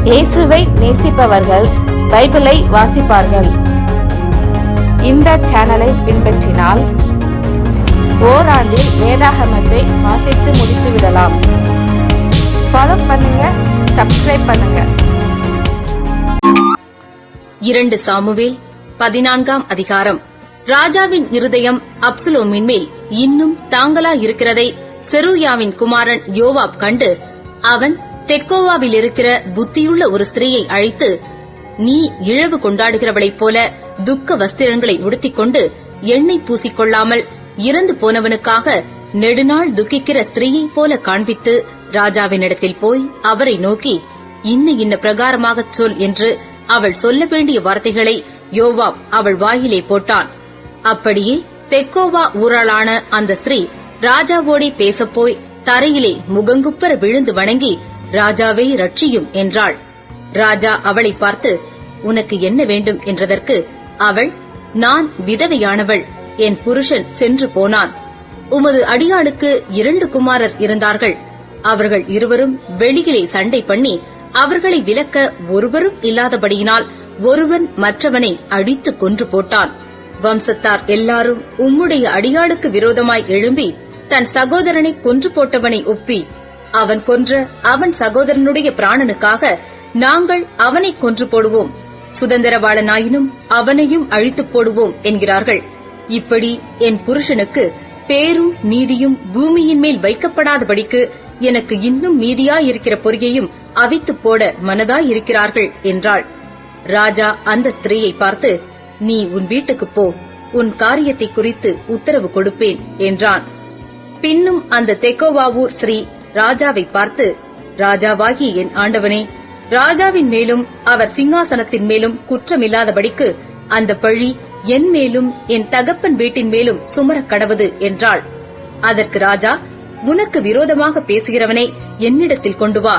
இயேசுவை நேசிப்பவர்கள் பைபிளை வாசிப்பார்கள். இந்த சேனலை பின்பற்றினால் ஓராண்டில் வேதாகமத்தை வாசித்து முடித்து விடலாம். ஃபாலோ பண்ணுங்க, சப்ஸ்கிரைப் பண்ணுங்க. 2 சாமுவேல் 14 அதிகாரம். ராஜாவின் இருதயம் அப்சலோமின் மேல் இன்னும் தாங்களா இருக்கிறதை செருயாவின் குமாரன் யோவாப் கண்டு, அவன் தெக்கோவாவில் இருக்கிற புத்தியுள்ள ஒரு ஸ்திரீயை அழைத்து, நீ இழவு கொண்டாடுகிறவளைப் போல துக்க வஸ்திரங்களை உடுத்திக் கொண்டு எண்ணெய் பூசிக்கொள்ளாமல் இறந்து போனவனுக்காக நெடுநாள் துக்கிக்கிற ஸ்திரீயைப் போல காண்பித்து ராஜாவினிடத்தில் போய் அவரை நோக்கி, இன்ன பிரகாரமாகச் சொல் என்று அவள் சொல்ல வேண்டிய வார்த்தைகளை யோவாப் அவள் வாயிலே போட்டான். அப்படியே தெக்கோவா ஊராளான அந்த ஸ்திரீ ராஜாவோடே பேசப்போய் தரையிலே முகங்குப்பர விழுந்து வணங்கி, ராஜாவே ரட்சியும் என்றாள். ராஜா அவளை பார்த்து, உனக்கு என்ன வேண்டும் என்றதற்கு அவள், நான் விதவையானவள், என் புருஷன் சென்று போனான். உமது அடியாளுக்கு 2 குமாரர் இருந்தார்கள். அவர்கள் இருவரும் வெளியிலே சண்டை பண்ணி அவர்களை விலக்க ஒருவரும் இல்லாதபடியினால் ஒருவன் மற்றவனை அடித்து கொன்று போட்டான். வம்சத்தார் எல்லாரும் உம்முடைய அடியாளுக்கு விரோதமாய் எழும்பி தன் சகோதரனை கொன்று போட்டவனை ஒப்பி, அவன் கொன்ற அவன் சகோதரனுடைய பிராணனுக்காக நாங்கள் அவனை கொன்று போடுவோம், சுதந்திரவாளனாயினும் அவனையும் அழித்துப் போடுவோம் என்கிறார்கள். இப்படி என் புருஷனுக்கு பேரும் நீதியும் பூமியின் மேல் வைக்கப்படாதபடிக்கு எனக்கு இன்னும் மீதியாயிருக்கிற பொறியையும் அவித்துப் போட மனதாயிருக்கிறார்கள் என்றாள். ராஜா அந்த ஸ்திரீயை பார்த்து, நீ உன் வீட்டுக்குப் போ, உன் காரியத்தை குறித்து உத்தரவு கொடுப்பேன் என்றான். பின்னும் அந்த தெக்கோவாவூர் ஸ்திரீ ராஜாவை பார்த்து, ராஜாவாகி என் ஆண்டவனே, ராஜாவின் மேலும் அவர் சிங்காசனத்தின் மேலும் குற்றமில்லாதபடிக்கு அந்த பழி என் மேலும் என் தகப்பன் வீட்டின் மேலும் சுமரக் கடவது என்றாள். அதற்கு ராஜா, உனக்கு விரோதமாக பேசுகிறவனை என்னிடத்தில் கொண்டு வா,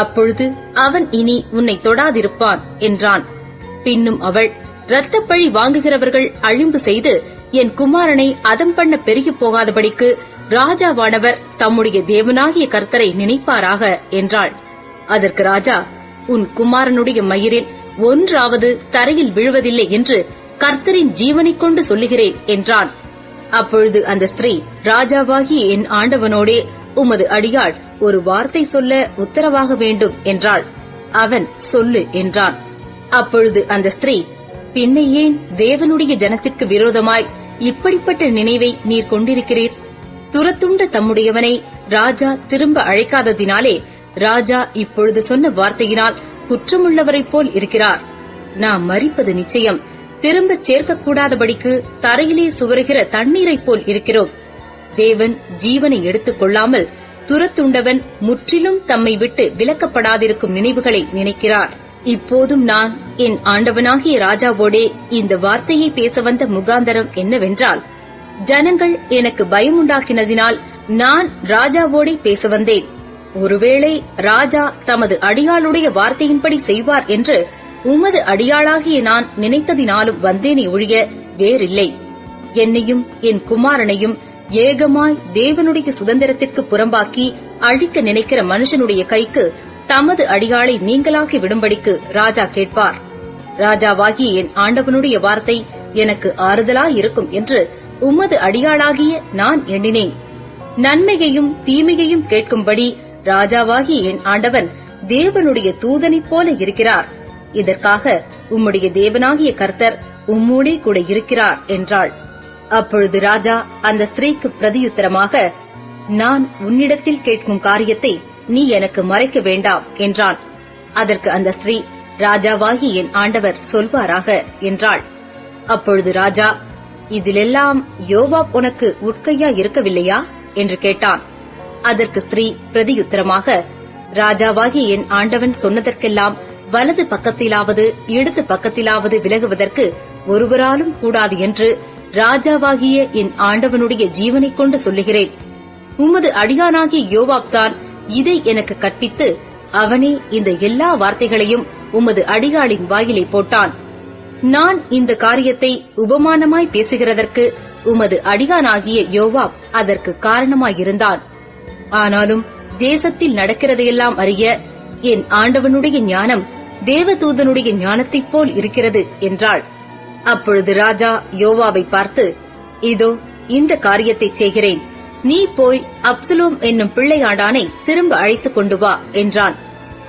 அப்பொழுது அவன் இனி உன்னை தொடாதிருப்பான் என்றான். பின்னும் அவள், இரத்தப்பழி வாங்குகிறவர்கள் அழிம்பு செய்து என் குமாரனை அதம் பண்ண பெருகிப் போகாதபடிக்கு ராஜாவானவர் தம்முடைய தேவனாகிய கர்த்தரை நினைப்பாராக என்றாள். அதற்கு ராஜா, உன் குமாரனுடைய மயிரில் ஒன்றாவது தரையில் விழுவதில்லை என்று கர்த்தரின் ஜீவனைக் கொண்டு சொல்லுகிறேன் என்றான். அப்பொழுது அந்த ஸ்திரீ, ராஜாவாகிய என் ஆண்டவனோடே உமது அடியாள் ஒரு வார்த்தை சொல்ல உத்தரவாக வேண்டும் என்றாள். அவன், சொல்லு என்றான். அப்பொழுது அந்த ஸ்திரீ, பின்ன ஏன் தேவனுடைய ஜனத்திற்கு விரோதமாய் இப்படிப்பட்ட நினைவை நீர் கொண்டிருக்கிறீர்? துரத்துண்ட தம்முடையவனை ராஜா திரும்ப அழைக்காததினாலே ராஜா இப்பொழுது சொன்ன வார்த்தையினால் குற்றமுள்ளவரைப் போல் இருக்கிறார். நாம் மரிப்பது நிச்சயம், திரும்பச் சேர்க்கக்கூடாதபடிக்கு தரையிலே சுவருகிற தண்ணீரைப் போல் இருக்கிறோம். தேவன் ஜீவனை எடுத்துக் கொள்ளாமல் துரத்துண்டவன் முற்றிலும் தம்மை விட்டு விலக்கப்படாதிருக்கும் நினைவுகளை நினைக்கிறார். இப்போதும் நான் என் ஆண்டவனாகிய ராஜாவோடே இந்த வார்த்தையை பேச வந்த முகாந்தரம் என்னவென்றால், ஜனங்கள் எனக்கு பயமுண்டாக்கினதினால் நான் ராஜாவோடே பேச வந்தேன். ஒருவேளை ராஜா தமது அடியாளுடைய வார்த்தையின்படி செய்வார் என்று உமது அடியாளாகிய நான் நினைத்ததினாலும் வந்தேனே ஒழிய வேறில்லை. என்னையும் என் குமாரனையும் ஏகமாய் தேவனுடைய சுதந்திரத்திற்கு புறம்பாக்கி அழிக்க நினைக்கிற மனுஷனுடைய கைக்கு தமது அடியாளை நீங்களாக்கி விடும்படிக்கு ராஜா கேட்பார். ராஜாவாகிய என் ஆண்டவனுடைய வார்த்தை எனக்கு ஆறுதலாயிருக்கும் என்று உமது அடியாளாகிய நான் எண்ணினேன். நன்மையையும் தீமையையும் கேட்கும்படி ராஜாவாகிய என் ஆண்டவன் தேவனுடைய தூதனைப் போல இருக்கிறார். இதற்காக உம்முடைய தேவனாகிய கர்த்தர் உம்மோடே கூட இருக்கிறார் என்றாள். அப்பொழுது ராஜா அந்த ஸ்திரீக்கு பிரதியுத்தரமாக, நான் உன்னிடத்தில் கேட்கும் காரியத்தை நீ எனக்கு மறைக்க வேண்டாம் என்றான். அதற்கு அந்த ஸ்திரீ, ராஜாவாகி என் ஆண்டவர் சொல்வாராக என்றாள். அப்பொழுது ராஜா, இதிலெல்லாம் யோவாப் உனக்கு உட்கையா இருக்கவில்லையா என்று கேட்டான். அதற்கு ஸ்திரீ பிரதியுத்தரமாக, ராஜாவாகி என் ஆண்டவன் சொன்னதற்கெல்லாம் வலது பக்கத்திலாவது இடது பக்கத்திலாவது விலகுவதற்கு ஒருவராலும் கூடாது என்று ராஜாவாகிய என் ஆண்டவனுடைய ஜீவனைக் கொண்டு சொல்லுகிறேன். உமது அடியானாகிய யோவாப் தான் இதை எனக்கு கற்பித்து அவனே இந்த எல்லா வார்த்தைகளையும் உமது அடியாளின் வாயிலே போட்டான். நான் இந்த காரியத்தை உபமானமாய் பேசுகிறதற்கு உமது அடியானாகிய யோவாப் அதற்கு காரணமாயிருந்தான். ஆனாலும் தேசத்தில் நடக்கிறதையெல்லாம் அறிய என் ஆண்டவனுடைய ஞானம் தேவதூதனுடைய ஞானத்தைப் போல் இருக்கிறது என்றாள். அப்பொழுது ராஜா யோவாபை பார்த்து, இதோ இந்த காரியத்தைச் செய்கிறேன், நீ போய் அப்சலோம் என்னும் பிள்ளையாண்டானை திரும்ப அழைத்துக் கொண்டு வா என்றான்.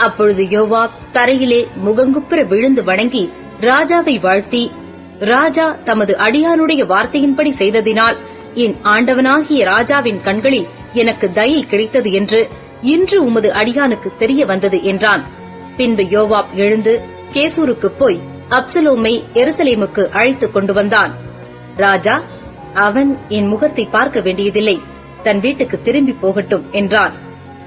அப்பொழுது யோவாப் தரையிலே முகங்குப்புற விழுந்து வணங்கி ராஜாவை வாழ்த்தி, ராஜா தமது அடியானுடைய வார்த்தையின்படி செய்ததினால் என் ஆண்டவனாகிய ராஜாவின் கண்களில் எனக்கு தயை கிடைத்தது என்று இன்று உமது அடியானுக்கு தெரிய வந்தது என்றான். பின்பு யோவாப் எழுந்து கேசூருக்கு போய் அப்சலோமை எருசலேமுக்கு அழைத்துக் கொண்டு வந்தான். ராஜா, அவன் என் முகத்தை பார்க்க வேண்டியதில்லை, தன் வீட்டுக்கு திரும்பி போகட்டும் என்றான்.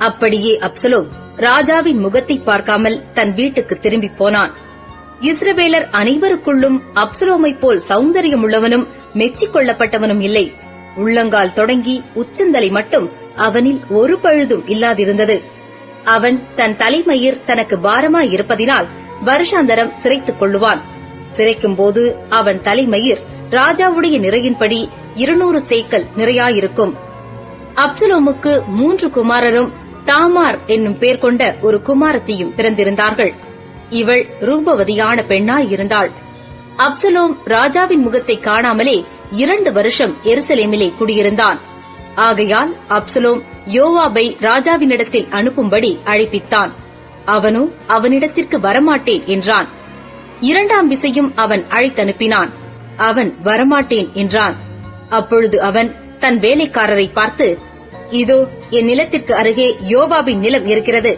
அப்படியே அப்சலோம் ராஜாவின் முகத்தை பார்க்காமல் தன் வீட்டுக்கு திரும்பி போனான். இஸ்ரவேலர் அனைவருக்குள்ளும் அப்சலோமைப் போல் சௌந்தரியமுள்ளவனும் மெச்சிக் கொள்ளப்பட்டவனும் இல்லை. உள்ளங்கால் தொடங்கி உச்சந்தலை மட்டும் அவனில் ஒரு பழுதும் இல்லாதிருந்தது. அவன் தன் தலைமயிர் தனக்கு பாரமாய் இருப்பதினால் வருஷாந்தரம் சிரைத்துக் கொள்ளுவான். சிரைக்கும் போது அவன் தலைமயிர் ராஜாவுடைய நிறையின்படி 200 சேக்கல் நிறையாயிருக்கும். அப்சலோமுக்கு 3 குமாரரும் தாமார் என்னும் பேர் கொண்ட ஒரு குமாரத்தியும் பிறந்திருந்தார்கள். இவள் ரூபவதியான பெண்ணாயிருந்தாள். அப்சலோம் ராஜாவின் முகத்தை காணாமலே 2 வருஷம் எருசலேமிலே குடியிருந்தான். ஆகையால் அப்சலோம் யோவாபை ராஜாவினிடத்தில் அனுப்பும்படி அழைப்பித்தான். அவனோ அவனிடத்திற்கு வரமாட்டேன் என்றான். 2ஆம் விசையும் அவன் அழைத்தனுப்பினான். அவன் வரமாட்டேன் என்றான். அப்பொழுது அவன் தன் வேலைக்காரரை பார்த்து, இதோ என் நிலத்திற்கு அருகே யோவாபின் நிலம் இருக்கிறது,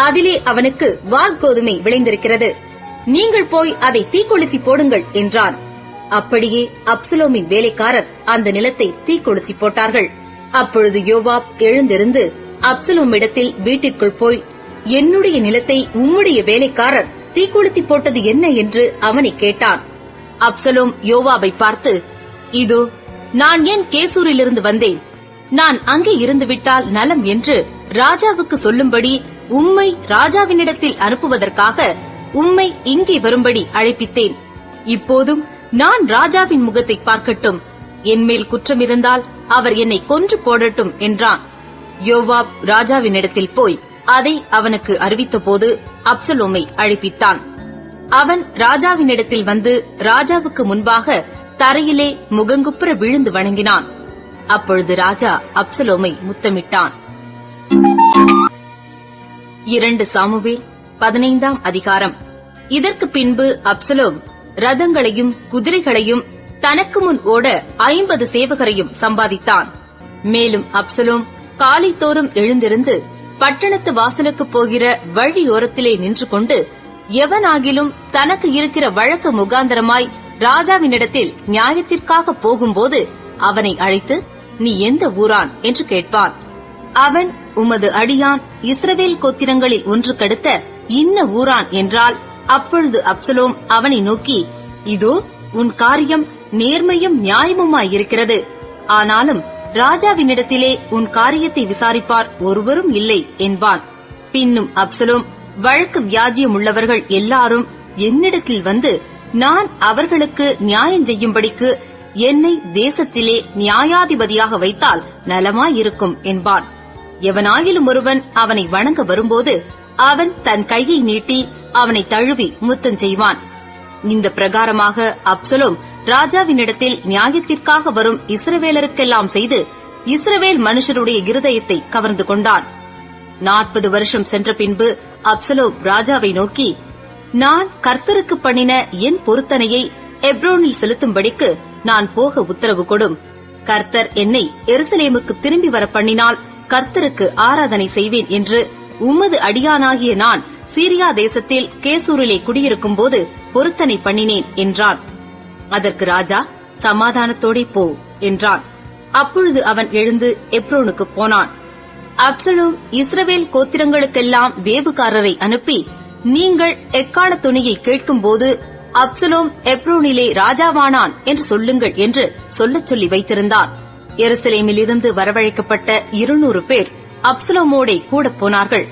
அதிலே அவனுக்கு வாற்கோதுமை விளைந்திருக்கிறது, நீங்கள் போய் அதை தீக்கொளுத்தி போடுங்கள் என்றான். அப்படியே அப்சலோமின் வேலைக்காரர் அந்த நிலத்தை தீக்கொளுத்தி போட்டார்கள். அப்பொழுது யோவாப் எழுந்திருந்து அப்சலோமிடத்தில் வீட்டிற்குள் போய், என்னுடைய நிலத்தை உம்முடைய வேலைக்காரர் தீக்கொளுத்தி போட்டது என்ன என்று அவனை கேட்டான். அப்சலோம் யோவாபை பார்த்து, இதோ நான் ஏன் கேசூரிலிருந்து வந்தேன், நான் அங்கே இருந்துவிட்டால் நலம் என்று ராஜாவுக்கு சொல்லும்படி உம்மை ராஜாவினிடத்தில் அனுப்புவதற்காக உம்மை இங்கே வரும்படி அழைப்பித்தேன். இப்போதும் நான் ராஜாவின் முகத்தை பார்க்கட்டும், என்மேல் குற்றமிருந்தால் அவர் என்னை கொன்று போடட்டும் என்றான். யோவாப் ராஜாவினிடத்தில் போய் அதை அவனுக்கு அறிவித்தபோது அப்சலோமை அழைப்பித்தான். அவன் ராஜாவினிடத்தில் வந்து ராஜாவுக்கு முன்பாக தரையிலே முகங்குப்புற விழுந்து வணங்கினான். அப்பொழுது ராஜா அப்சலோமை முத்தமிட்டான். 2 சாமுவேல் 15ஆம் அதிகாரம். இதற்கு பின்பு அப்சலோம் ரதங்களையும் குதிரைகளையும் தனக்கு முன் ஓட 50 சேவகரையும் சம்பாதித்தான். மேலும் அப்சலோம் காலைதோறும் எழுந்திருந்து பட்டணத்து வாசலுக்கு போகிற வழியோரத்திலே நின்று கொண்டு, எவனாகிலும் தனக்கு இருக்கிற வழக்கு முகாந்தரமாய் ராஜாவினிடத்தில் நியாயத்திற்காக போகும்போது அவனை அழைத்து, நீ எந்த ஊரான் என்று கேட்பான். அவன் உமது அடியான் இஸ்ரவேல் கோத்திரங்களில் ஒன்றுக்கடுத்த இன்ன ஊரான் என்றால், அப்பொழுது அப்சலோம் அவனை நோக்கி, இதோ உன் காரியம் நேர்மையும் நியாயமுமாயிருக்கிறது, ஆனாலும் ராஜாவினிடத்திலே உன் காரியத்தை விசாரிப்பார் ஒருவரும் இல்லை என்பான். பின்னும் அப்சலோம், வழக்கு வியாஜியம் உள்ளவர்கள் எல்லாரும் என்னிடத்தில் வந்து நான் அவர்களுக்கு நியாயம் செய்யும்படிக்கு என்னை தேசத்திலே நியாயாதிபதியாக வைத்தால் நலமாயிருக்கும் என்பான். எவனாயிலும் ஒருவன் அவனை வணங்க வரும்போது அவன் தன் கையை நீட்டி அவனை தழுவி முத்தம் செய்வான். இந்த பிரகாரமாக அப்சலோம் ராஜாவினிடத்தில் நியாயத்திற்காக வரும் இஸ்ரவேலருக்கெல்லாம் செய்து இஸ்ரவேல் மனுஷருடைய இருதயத்தை கவர்ந்து கொண்டான். 40 வருஷம் சென்ற பின்பு அப்சலோம் ராஜாவை நோக்கி, நான் கர்த்தருக்கு பண்ணின என் பொருத்தனையை எப்ரோனில் செலுத்தும்படிக்கு நான் போக உத்தரவு கொடும். கர்த்தர் என்னை எருசலேமுக்கு திரும்பி வர பண்ணினால் கர்த்தருக்கு ஆராதனை செய்வேன் என்று உமது அடியானாகிய நான் சீரியா தேசத்தில் கேசூரிலே குடியிருக்கும் போது பொருத்தனை பண்ணினேன் என்றான். அதற்கு ராஜா, சமாதானத்தோடே போ என்றான். அப்பொழுது அவன் எழுந்து எப்ரோனுக்கு போனான். அப்சலோம் இஸ்ரவேல் கோத்திரங்களுக்கெல்லாம் வேவுகாரரை அனுப்பி, நீங்கள் எக்காள துணியை கேட்கும்போது அப்சலோம் எப்ரோனிலே ராஜாவானான் என்று சொல்லுங்கள் என்று சொல்லச் சொல்லி வைத்திருந்தான். எருசலேமிலிருந்து வரவழைக்கப்பட்ட 200 பேர் அப்சலோமோடே கூட போனார்கள்.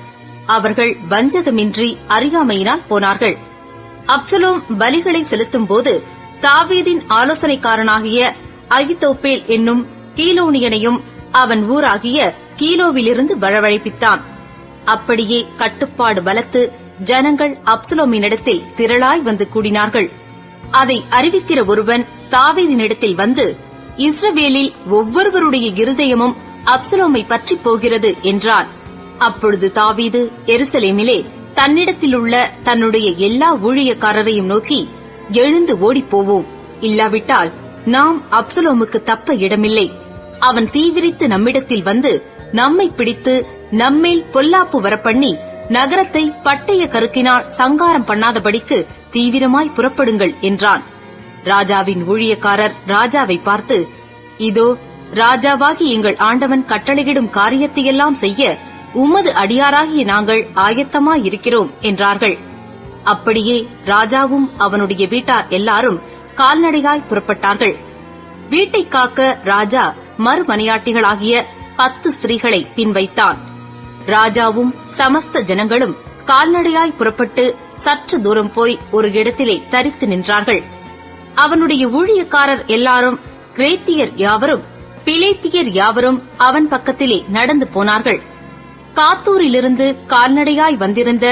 அவர்கள் வஞ்சகமின்றி அறியாமையினால் போனார்கள். அப்சலோம் பலிகளை செலுத்தும் போது தாவீதின் ஆலோசனைக்காரனாகிய அகித்தோப்பேல் என்னும் கீலோனியனையும் அவன் ஊராகிய கீலோவிலிருந்து வரவழைப்பித்தான். அப்படியே கட்டுப்பாடு பலத்து ஜனங்கள் அப்சலோமினிடத்தில் திரளாய் வந்து கூடினார்கள். அதை அறிவிக்கிற ஒருவன் தாவீதினிடத்தில் வந்து, இஸ்ரவேலில் ஒவ்வொருவருடைய இருதயமும் அப்சலோமை பற்றி போகிறது என்றான். அப்பொழுது தாவீது எருசலேமிலே தன்னிடத்திலுள்ள தன்னுடைய எல்லா ஊழியக்காரரையும் நோக்கி, எழுந்து ஓடிப்போவோம், இல்லாவிட்டால் நாம் அப்சலோமுக்கு தப்ப இடமில்லை. அவன் தீவிரித்து நம்மிடத்தில் வந்து நம்மை பிடித்து நம்மேல் பொல்லாப்பு வரப்பண்ணி நகரத்தை பட்டய கருக்கினால் சங்காரம் பண்ணாதபடிக்கு தீவிரமாய் புறப்படுங்கள் என்றான். ராஜாவின் ஊழியக்காரர் ராஜாவை பார்த்து, இதோ ராஜாவாகி எங்கள் ஆண்டவன் கட்டளையிடும் காரியத்தையெல்லாம் செய்ய உமது அடியாராகிய நாங்கள் ஆயத்தமாயிருக்கிறோம் என்றார்கள். அப்படியே ராஜாவும் அவனுடைய வீட்டார் எல்லாரும் கால்நடையாய் புறப்பட்டார்கள். வீட்டை காக்க ராஜா மறுமனையாட்டிகளாகிய 10 ஸ்திரீகளை பின்வைத்தான். ராஜாவும் சமஸ்த ஜனங்களும் கால்நடையாய் புறப்பட்டு சற்று தூரம் போய் ஒரு இடத்திலே தரித்து நின்றார்கள். அவனுடைய ஊழியக்காரர் எல்லாரும் கிரேத்தியர் யாவரும் பிலேத்தியர் யாவரும் அவன் பக்கத்திலே நடந்து போனார்கள். காத்தூரிலிருந்து கால்நடையாய் வந்திருந்த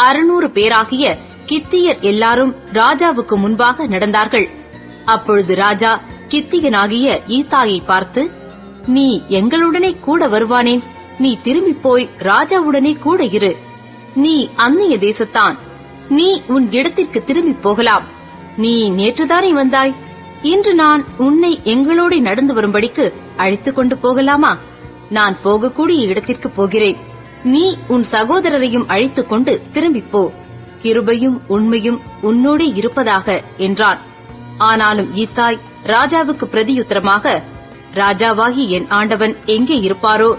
600 பேராகிய கித்தியர் எல்லாரும் ராஜாவுக்கு முன்பாக நடந்தார்கள். அப்பொழுது ராஜா கித்தியனாகிய ஈத்தாயை பார்த்து, நீ எங்களுடனே கூட வருவானேன்? நீ திரும்பிப் போய் ராஜாவுடனே கூட இரு. நீ அந்நிய தேசத்தான், நீ உன் இடத்திற்கு திரும்பிப் போகலாம். நீ நேற்றுதானே வந்தாய், இன்று நான் உன்னை எங்களோடு நடந்து வரும்படிக்கு அழைத்துக் கொண்டு போகலாமா? நான் போகக்கூடிய இடத்திற்கு போகிறேன். நீ உன் சகோதரரையும் அழைத்துக் கொண்டு திரும்பிப் போ. கிருபையும் உண்மையும் உன்னோடே இருப்பதாக என்றான். ஆனாலும் ஈத்தாய் ராஜாவுக்கு பிரதியுத்தரமாக, ராஜாவாகி என் ஆண்டவன் எங்கே இருப்பாரோ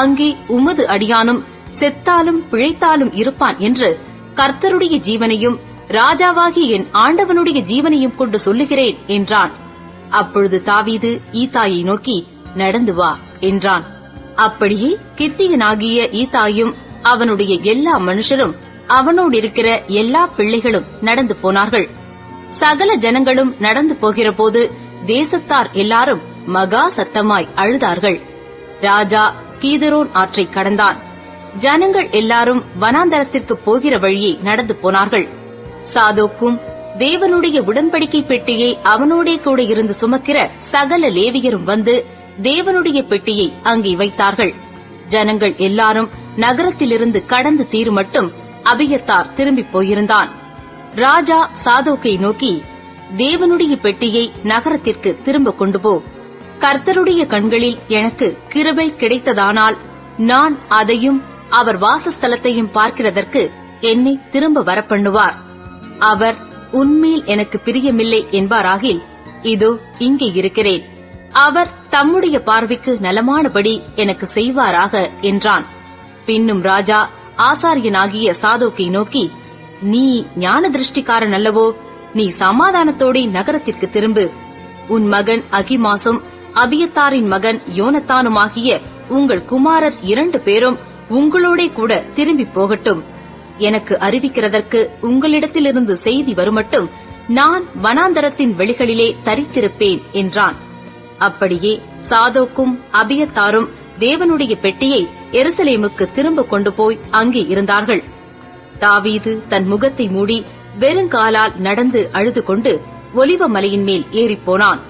அங்கே உமது அடியானும் செத்தாலும் பிழைத்தாலும் இருப்பான் என்று கர்த்தருடைய ஜீவனையும் ராஜாவாகி என் ஆண்டவனுடைய ஜீவனையும் கொண்டு சொல்லுகிறேன் என்றான். அப்பொழுது தாவீது ஈத்தாயை நோக்கி, நடந்து வா என்றான். அப்படியே கித்தியனாகிய ஈத்தாயும் அவனுடைய எல்லா மனுஷரும் அவனோடு இருக்கிற எல்லா பிள்ளைகளும் நடந்து போனார்கள். சகல ஜனங்களும் நடந்து போகிறபோது தேசத்தார் எல்லாரும் மகா சத்தமாய் அழுதார்கள். ராஜா கீதரோன் ஆற்றை கடந்தான். ஜனங்கள் எல்லாரும் வனாந்தரத்திற்கு போகிற வழியே நடந்து போனார்கள். சாதோக்கும் தேவனுடைய உடன்படிக்கை பெட்டியை அவனோடே கூட இருந்து சுமக்கிற சகல லேவியரும் வந்து தேவனுடைய பெட்டியை அங்கே வைத்தார்கள். ஜனங்கள் எல்லாரும் நகரத்திலிருந்து கடந்து தீரு மட்டும் அபியத்தார் திரும்பிப் போயிருந்தான். ராஜா சாதோக்கை நோக்கி, தேவனுடைய பெட்டியை நகரத்திற்கு திரும்ப கொண்டு போ. கர்த்தருடைய கண்களில் எனக்கு கிருபை கிடைத்ததானால் நான் அதையும் அவர் வாசஸ்தலத்தையும் பார்க்கிறதற்கு என்னை திரும்ப வரப்பண்ணுவார். அவர் உன்மேல் எனக்கு பிரியமில்லை என்பாராகில், இதோ இங்கே இருக்கிறேன். அவர் தம்முடைய பார்வைக்கு நலமானபடி எனக்கு செய்வாராக என்றான். பின்னும் ராஜா ஆசாரியனாகிய சாதோக்கை நோக்கி, நீ ஞான திருஷ்டிக்காரன் அல்லவோ? நீ சமாதானத்தோടെ நகரத்திற்கு திரும்பு. உன் மகன் அகிமாசும் அபியத்தாரின் மகன் யோனத்தானுமாகிய உங்கள் குமாரர் 2 பேரும் உங்களோடே கூட திரும்பி போகட்டும். எனக்கு அறிவிக்கிறதற்கு உங்களிடத்திலிருந்து செய்தி வருமட்டும் நான் வனாந்தரத்தின் வெளிகளிலே தரித்திருப்பேன் என்றான். அப்படியே சாதோக்கும் அபியத்தாரும் தேவனுடைய பெட்டியை எருசலேமுக்கு திரும்ப கொண்டு போய் அங்கே இருந்தார்கள். தாவீது தன் முகத்தை மூடி வெறுங்காலால் நடந்து அழுது கொண்டு ஒலிவ மலையின் மேல் ஏறிப்போனான்.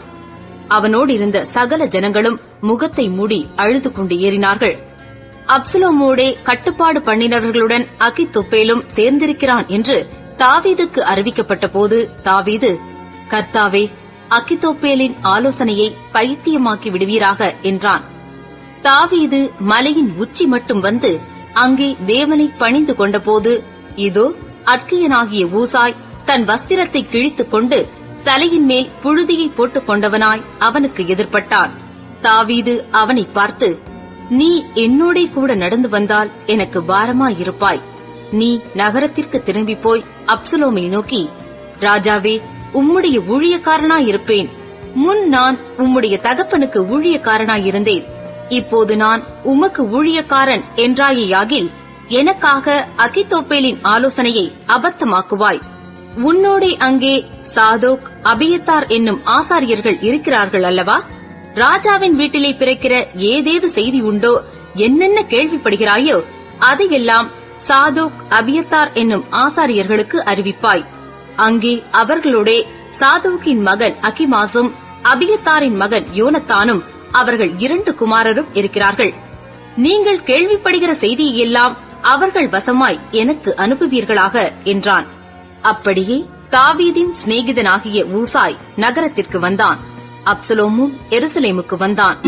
அவனோடு இருந்த சகல ஜனங்களும் முகத்தை மூடி அழுது கொண்டு ஏறினார்கள். அப்சலோமோடே கட்டுப்பாடு பண்ணினவர்களுடன் அகித்தோப்பேலும் சேர்ந்திருக்கிறான் என்று தாவீதுக்கு அறிவிக்கப்பட்ட போது தாவீது, கர்த்தாவே, அகித்தோப்பேலின் ஆலோசனையை பைத்தியமாக்கி விடுவீராக என்றான். தாவீது மலையின் உச்சி மட்டும் வந்து அங்கே தேவனை பணிந்து கொண்டபோது, இதோ அற்கியனாகிய ஊசாய் தன் வஸ்திரத்தை கிழித்துக் கொண்டு தலையின் மேல் புழுதியை போட்டுக் கொண்டவனாய் அவனுக்கு எதிர்பட்டான். தாவீது அவனை பார்த்து, நீ என்னோடே கூட நடந்து வந்தால் எனக்கு பாரமாயிருப்பாய். நீ நகரத்திற்கு திரும்பி போய் அப்சலோமை நோக்கி, ராஜாவே, உம்முடைய ஊழியக்காரனாயிருப்பேன். முன் நான் உம்முடைய தகப்பனுக்கு ஊழியக்காரனாயிருந்தேன். இப்போது நான் உமக்கு ஊழியக்காரன் என்றாயேயாகில் எனக்காக அகித்தோப்பேலின் ஆலோசனையை அபத்தமாக்குவாய். உன்னோடே அங்கே சாதோக், அபியத்தார் என்னும் ஆசாரியர்கள் இருக்கிறார்கள் அல்லவா? ராஜாவின் வீட்டிலே பிறக்கிற ஏதேது செய்தி உண்டோ, என்னென்ன கேள்விப்படுகிறாயோ அதையெல்லாம் சாதோக் அபியத்தார் என்னும் ஆசாரியர்களுக்கு அறிவிப்பாய். அங்கே அவர்களோடே சாதோக்கின் மகன் அகிமாசும் அபியத்தாரின் மகன் யோனத்தானும் அவர்கள் 2 குமாரரும் இருக்கிறார்கள். நீங்கள் கேள்விப்படுகிற செய்தியெல்லாம் அவர்கள் வசமாய் எனக்கு அனுப்புவீர்களாக என்றான். அப்படியே தாவீதின் சிநேகிதனாகிய ஊசாய் நகரத்திற்கு வந்தான். அப்சலோமும் எருசலேமுக்கு வந்தான்.